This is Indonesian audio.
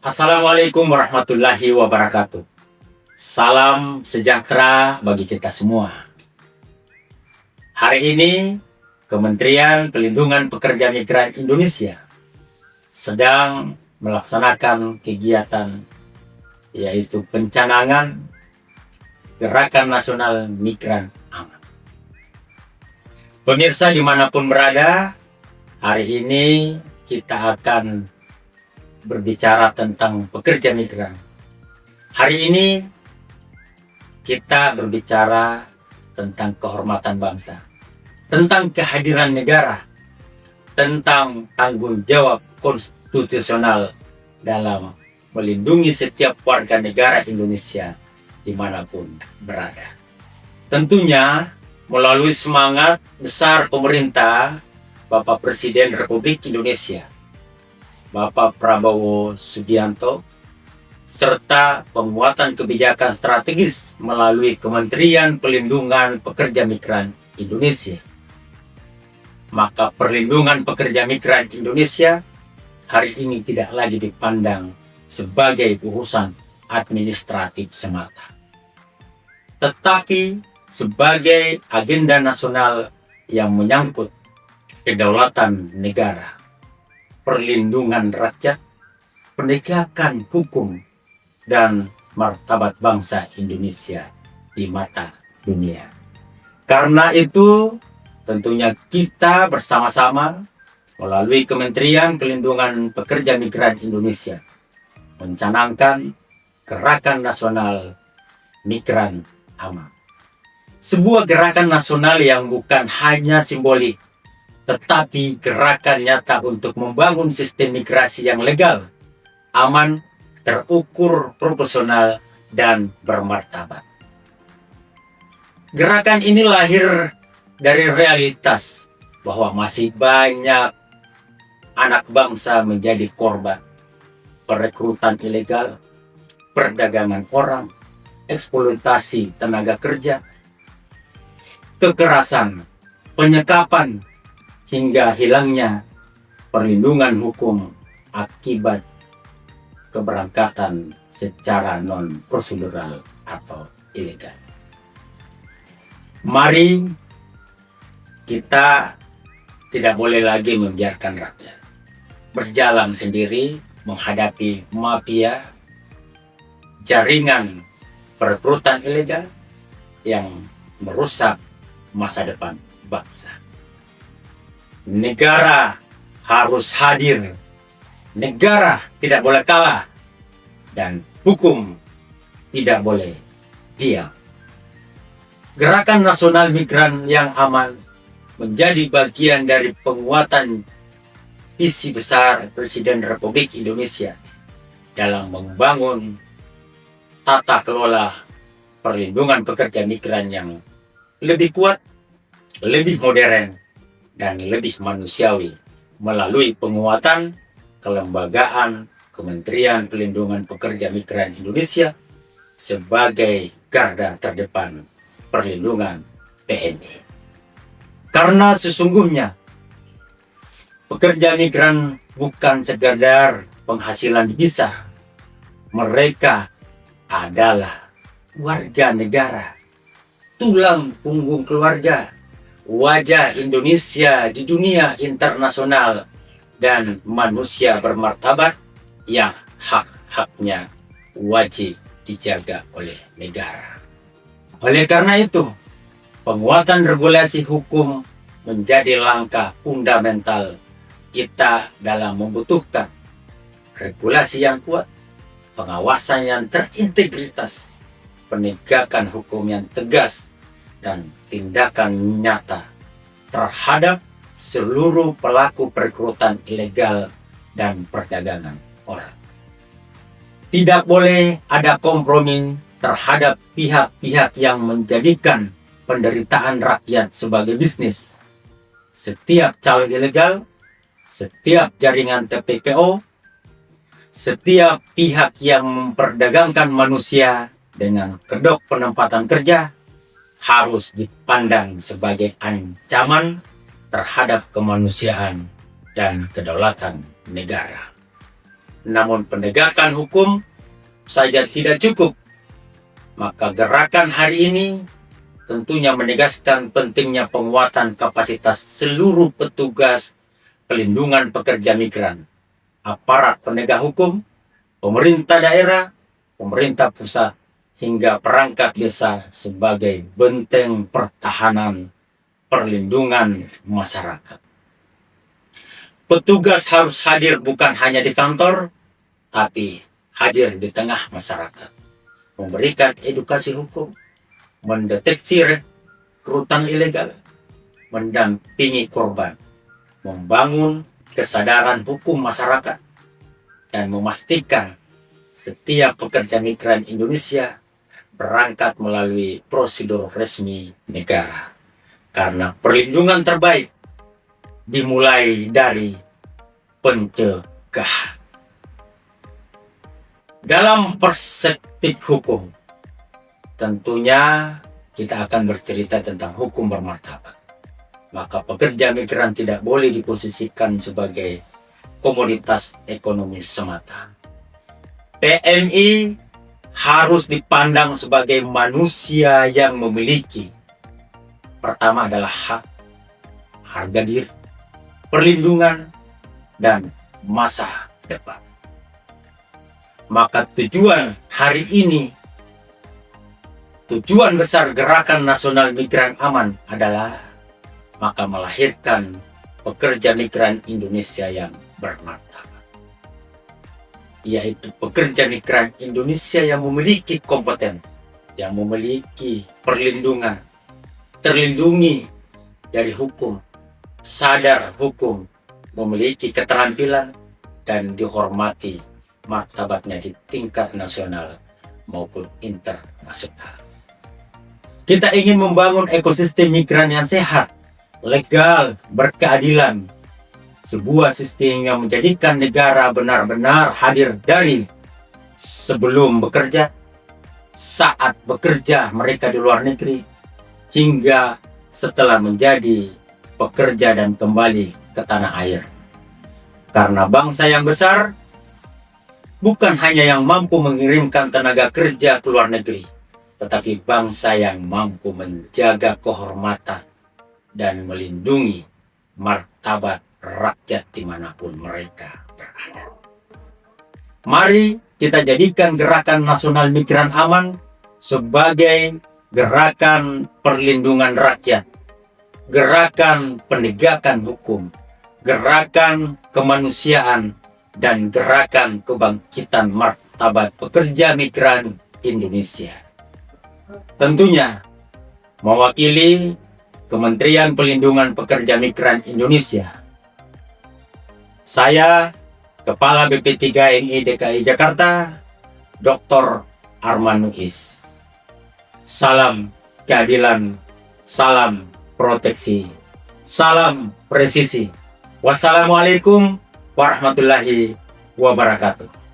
Assalamualaikum warahmatullahi wabarakatuh. Salam sejahtera bagi kita semua. Hari ini, Kementerian Pelindungan Pekerja Migran Indonesia sedang melaksanakan kegiatan yaitu pencanangan Gerakan Nasional Migran Aman. Pemirsa dimanapun berada, hari ini kita akan berbicara tentang pekerja migran. Hari ini kita berbicara tentang kehormatan bangsa, tentang kehadiran negara, tentang tanggung jawab konstitusional dalam melindungi setiap warga negara Indonesia dimanapun berada. Tentunya melalui semangat besar pemerintah Bapak Presiden Republik Indonesia Bapak Prabowo Subianto, serta penguatan kebijakan strategis melalui Kementerian Pelindungan Pekerja Migran Indonesia. Maka perlindungan pekerja migran Indonesia hari ini tidak lagi dipandang sebagai urusan administratif semata, tetapi sebagai agenda nasional yang menyangkut kedaulatan negara, perlindungan rakyat, penegakan hukum, dan martabat bangsa Indonesia di mata dunia. Karena itu, tentunya kita bersama-sama melalui Kementerian Pelindungan Pekerja Migran Indonesia mencanangkan Gerakan Nasional Migran Aman. Sebuah gerakan nasional yang bukan hanya simbolik, tetapi gerakan nyata untuk membangun sistem migrasi yang legal, aman, terukur, proporsional, dan bermartabat. Gerakan ini lahir dari realitas bahwa masih banyak anak bangsa menjadi korban perekrutan ilegal, perdagangan orang, eksploitasi tenaga kerja, kekerasan, penyekapan, hingga hilangnya perlindungan hukum akibat keberangkatan secara non-prosedural atau ilegal. Mari kita tidak boleh lagi membiarkan rakyat berjalan sendiri menghadapi mafia jaringan perekrutan ilegal yang merusak masa depan bangsa. Negara harus hadir, negara tidak boleh kalah, dan hukum tidak boleh diam. Gerakan Nasional Migran yang Aman menjadi bagian dari penguatan visi besar Presiden Republik Indonesia dalam membangun tata kelola perlindungan pekerja migran yang lebih kuat, lebih modern, dan lebih manusiawi melalui penguatan kelembagaan Kementerian Pelindungan Pekerja Migran Indonesia sebagai garda terdepan perlindungan PMI. Karena sesungguhnya pekerja migran bukan sekadar penghasilan bisa, mereka adalah warga negara, tulang punggung keluarga, wajah Indonesia di dunia internasional, dan manusia bermartabat yang hak-haknya wajib dijaga oleh negara. Oleh karena itu, penguatan regulasi hukum menjadi langkah fundamental kita dalam membutuhkan regulasi yang kuat, pengawasan yang terintegritas, penegakan hukum yang tegas, dan tindakan nyata terhadap seluruh pelaku perekrutan ilegal dan perdagangan orang. Tidak boleh ada kompromi terhadap pihak-pihak yang menjadikan penderitaan rakyat sebagai bisnis. Setiap calon ilegal, setiap jaringan TPPO, setiap pihak yang memperdagangkan manusia dengan kedok penempatan kerja harus dipandang sebagai ancaman terhadap kemanusiaan dan kedaulatan negara. Namun penegakan hukum saja tidak cukup. Maka gerakan hari ini tentunya menegaskan pentingnya penguatan kapasitas seluruh petugas pelindungan pekerja migran, aparat penegak hukum, pemerintah daerah, pemerintah pusat, hingga perangkat desa sebagai benteng pertahanan perlindungan masyarakat. Petugas harus hadir bukan hanya di kantor, tapi hadir di tengah masyarakat, memberikan edukasi hukum, mendeteksi rekrutan ilegal, mendampingi korban, membangun kesadaran hukum masyarakat, dan memastikan setiap pekerja migran Indonesia berangkat melalui prosedur resmi negara. Karena perlindungan terbaik dimulai dari pencegahan. Dalam perspektif hukum, tentunya kita akan bercerita tentang hukum bermartabat. Maka pekerja migran tidak boleh diposisikan sebagai komoditas ekonomi semata. PMI harus dipandang sebagai manusia yang memiliki, pertama adalah hak, harga diri, perlindungan, dan masa depan. Maka tujuan hari ini, tujuan besar Gerakan Nasional Migran Aman adalah maka melahirkan pekerja migran Indonesia yang bermartabat. Yaitu pekerja migran Indonesia yang memiliki kompeten, yang memiliki perlindungan, terlindungi dari hukum, sadar hukum, memiliki keterampilan, dan dihormati martabatnya di tingkat nasional maupun internasional. Kita ingin membangun ekosistem migran yang sehat, legal, berkeadilan, sebuah sistem yang menjadikan negara benar-benar hadir dari sebelum bekerja, saat bekerja mereka di luar negeri, hingga setelah menjadi pekerja dan kembali ke tanah air. Karena bangsa yang besar bukan hanya yang mampu mengirimkan tenaga kerja ke luar negeri, tetapi bangsa yang mampu menjaga kehormatan dan melindungi martabat rakyat dimanapun mereka berada. Mari kita jadikan Gerakan Nasional Migran Aman sebagai gerakan perlindungan rakyat, gerakan penegakan hukum, gerakan kemanusiaan, dan gerakan kebangkitan martabat pekerja migran Indonesia. Tentunya mewakili Kementerian Pelindungan Pekerja Migran Indonesia, saya, Kepala BP3MI DKI Jakarta, Dr. Arman Nuis. Salam keadilan, salam proteksi, salam presisi. Wassalamualaikum warahmatullahi wabarakatuh.